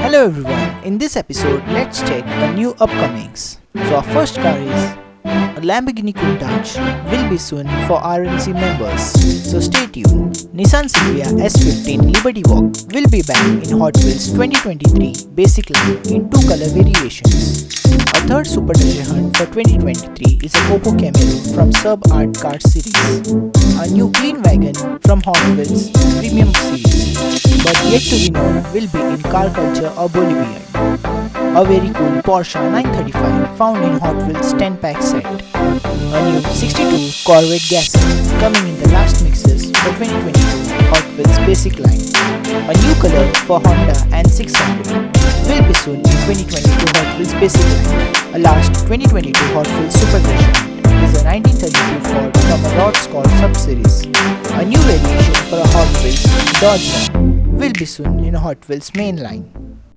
Hello everyone, in this episode let's check the new upcomings. So our first car is a Lamborghini Countach, will be soon for RMC members, so stay tuned. Nissan Silvia S15 Liberty Walk will be back in Hotwheels 2023 basic line in 2 color variations. A third super treasure hunt for 2023 is a Coco Camaro from Sub Art Car series. A new clean wagon from Hotwheels Premium series, but yet to be known will be in car culture or Bolivian. A very cool Porsche 935 found in Hot Wheels 10-pack set. A new 62 Corvette Gasset coming in the last mixes for 2022 Hot Wheels basic line. A new color for Honda and 600 will be soon in 2022 Hot Wheels basic line. A last 2022 Hot Wheels Super Treasure is a 1932 Ford from a Rod Scott sub-series. A new variation for a Hot Wheels Dodge will be soon in a Hot Wheels main line.